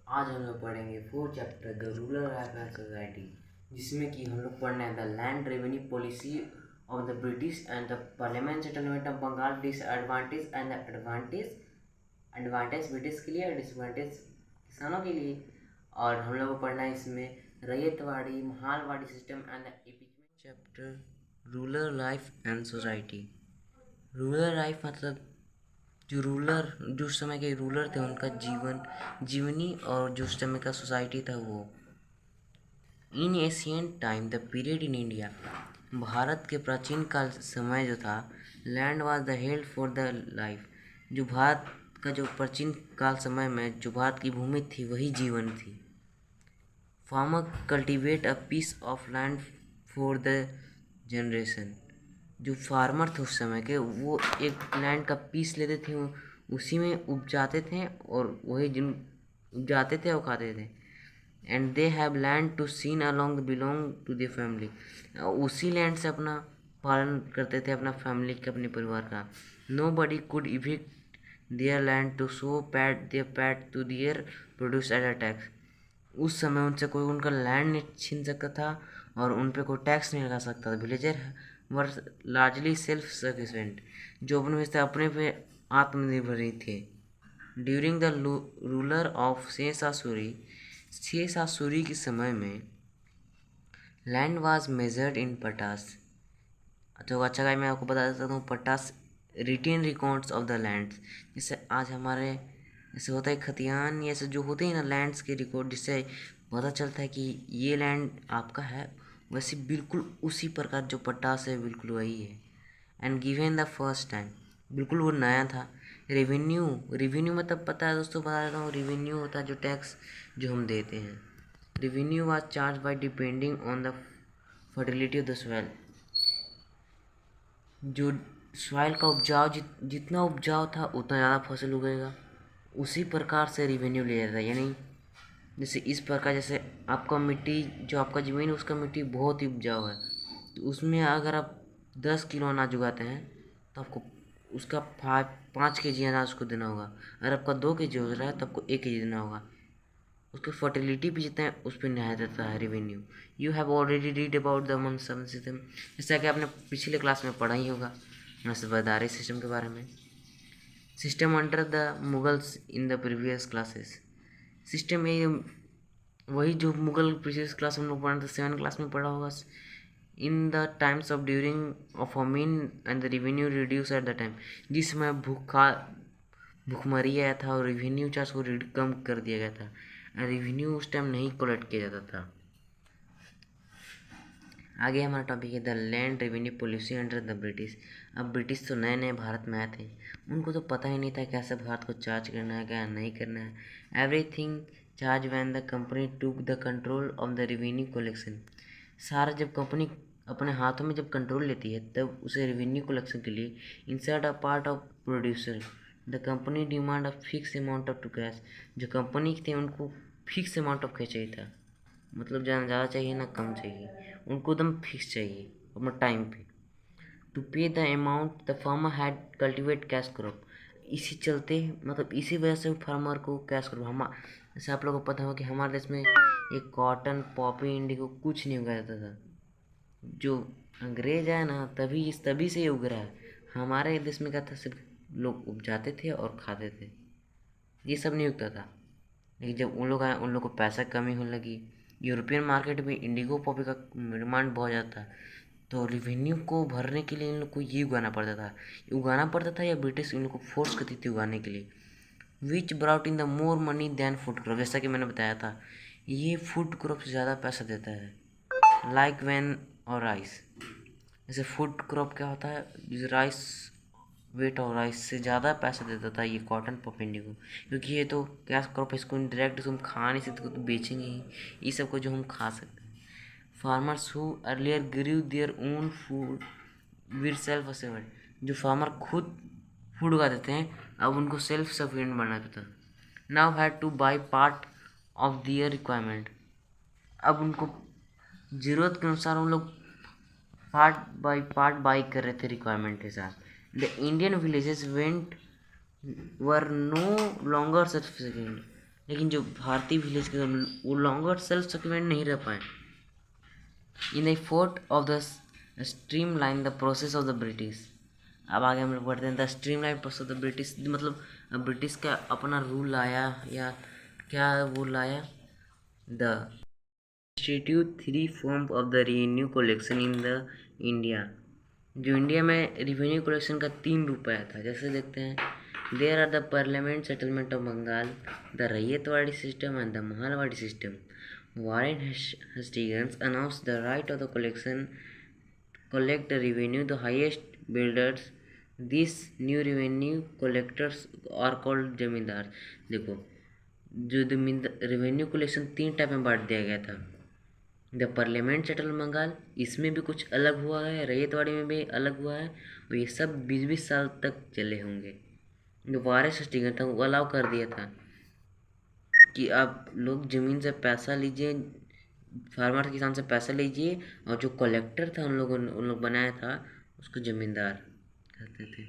आज हम लोग पढ़ेंगे fourth chapter the rural life and society, जिसमें कि हम लोग पढ़ना है the land revenue policy of the British and the parliament settlement of Bengal, disadvantage and the advantage. Advantage British के लिए और डिसएडवांटेज किसानों के लिए। और हम लोग को पढ़ना है इसमें ryotwari Mahalwari system and the impeachment. Chapter rural life and society. Rural life मतलब जो उस समय के रूलर थे उनका जीवनी, और जो उस समय का सोसाइटी था वो। In ancient time the period in India, Bharat के प्राचीन काल समय जो था, land was the held for the life, जो भारत का जो प्राचीन काल समय में जो भारत की भूमि थी वही जीवन थी। Farmer cultivate a piece of land for the generation, जो फार्मर थे उस समय के वो एक लैंड का पीस लेते थे, उसी में उपजाते थे और वही जिन उपजाते थे वो खाते थे। And they have land to seen along belong to the family, उसी लैंड से अपना पालन करते थे अपना फैमिली के, अपने परिवार का। Nobody could evict their land to show pat their pat to their produce at a tax, उस समय उनसे कोई उनका लैंड नहीं छीन सकता था और उन पे कोई टैक्स नहीं लगा सकता था। विलेजर वर लार्जली सेल्फ सफिशिएंट, जो अपने पे आत्मनिर्भर ही थे। ड्यूरिंग द रूलर ऑफ शेषासुरी के समय में लैंड वाज मेजर्ड इन पटास। तो अच्छा गाइस, मैं आपको बता देता हूँ pattas written records of the lands, जैसे आज हमारे ऐसे होता है खतियान, ये ऐसे जो होते हैं ना लैंड्स के रिकॉर्ड, जिससे पता चलता है कि ये लैंड आपका है, वैसे बिल्कुल उसी प्रकार जो पटास है बिल्कुल वही है। And given the first time, बिल्कुल वो नया था। रेवेन्यू मतलब पता है दोस्तों, बता देता हूँ, रेवेन्यू होता है जो टैक्स जो हम देते हैं। Revenue was charge by depending on the fertility of the soil, जो सॉइल का उपजाऊ जितना उपजाऊ था उतना ज़्यादा फसल उगेगा, उसी प्रकार से रिवेन्यू लिया जाता है। यानी जैसे इस प्रकार, जैसे आपका मिट्टी जो आपका ज़मीन है उसका मिट्टी बहुत ही उपजाऊ है, तो उसमें अगर आप 10 किलो अनाज उगाते हैं तो आपको उसका 5 kg अनाज उसको देना होगा। अगर आपका 2 kg हो रहा है तो आपको 1 kg देना होगा। उसकी फर्टिलिटी भी जितना है उस पर न्याय देता है revenue. You have already read about the mansab system, जैसा कि आपने पिछले क्लास में पढ़ा ही होगा नस्बदारी सिस्टम के बारे में। System under the Mughals in the previous classes, system ये वही जो मुगल प्रीवियस क्लास हम लोग पढ़ा था, 7 क्लास में पढ़ा होगा। In the times of during of famine and the revenue reduce at the time, जिस समय भूखमरी आया था और रेवेन्यू चार्ज को कम कर दिया गया था। रेवेन्यू उस टाइम नहीं कलेक्ट किया जाता था। आगे हमारा टॉपिक है the land revenue policy under the British. अब ब्रिटिश तो नए नए भारत में आए थे, उनको तो पता ही नहीं था कैसे भारत को चार्ज करना है क्या नहीं करना है। Everything charge when the company took the control of the revenue collection, सारा जब कंपनी अपने हाथों में जब कंट्रोल लेती है तब उसे रेवेन्यू कलेक्शन के लिए insert a part of producer the company demand a fix amount of to cash, जो कंपनी थे उनको फिक्स अमाउंट ऑफ कैश चाहिए था, मतलब ज़्यादा चाहिए ना कम चाहिए, उनको एकदम फिक्स चाहिए अपना टाइम पे। टू पे the amount the farmer had cultivate cash crop, इसी चलते मतलब इसी वजह से फार्मर को कैश क्रॉप, हम जैसे आप लोगों को पता हो कि हमारे देश में ये कॉटन पॉपी इंडिगो कुछ नहीं उगाया जाता था। जो अंग्रेज आया ना तभी से ये उग रहा है। हमारे देश में क्या था, सिर्फ लोग उपजाते थे और खाते थे, ये सब नहीं उगता था। लेकिन जब उन लोग आए उन लोग को पैसा कमी होने लगी, यूरोपियन मार्केट में इंडिगो पॉपी का डिमांड बहुत ज़्यादा था, तो रेवेन्यू को भरने के लिए इन लोग को ये उगाना पड़ता था या ब्रिटिश इन लोग को फोर्स करती थी उगाने के लिए। Which brought in the more money than food crop, जैसा कि मैंने बताया था ये फूड क्रॉप से ज़्यादा पैसा देता है। लाइक वैन और राइस, जैसे फूड क्रॉप क्या होता है, जैसे राइस वेट और राइस से ज़्यादा पैसा देता था ये कॉटन पफिंडी को, क्योंकि ये तो क्या क्रॉप है, इसको डायरेक्ट तुम खा नहीं सकते, तो बेचेंगे ही ये सब को जो हम खा सकते हैं। Farmers who earlier grieve their own food with self sufficient, जो फार्मर खुद फूड उगा देते हैं अब उनको सेल्फ सफिशिएंट बनना पड़ता है। Now had to buy part of their requirement, अब उनको ज़रूरत के अनुसार उन लोग पार्ट बाई कर रहे थे रिक्वायरमेंट के साथ। The Indian villages went were no longer sufficient, लेकिन जो भारतीय विलेज के वो लॉन्गर सेल्फ सफिशिएंट नहीं रह पाए। In the fort of the streamline the process of the British. अब आगे हम लोग पढ़ते हैं the streamline process of the British, मतलब ब्रिटिश का अपना रूल लाया या क्या वो लाया। The institute three form of the revenue collection in the India. जो इंडिया में रेवेन्यू कलेक्शन का 3 रूप आया था, जैसे देखते हैं there are the parliament settlement of Bengal, the ryotwari system and the Mahalwari system. Warren Hastings announced the right of the collect the revenue the highest builders. These new revenue collectors are called जमींदार। देखो, जो रेवेन्यू कलेक्शन 3 टाइप में बांट दिया गया था। The parliament settle Bengal, इसमें भी कुछ अलग हुआ है, रैयतवाड़ी में भी अलग हुआ है, और ये सब 20-20 साल तक चले होंगे। जो वारिस हस्टिंगटन था वो अलाउ कर दिया था कि आप लोग ज़मीन से पैसा लीजिए, फार्मर किसान से पैसा लीजिए, और जो कलेक्टर था उन लोग बनाया था उसको ज़मींदार कहते थे।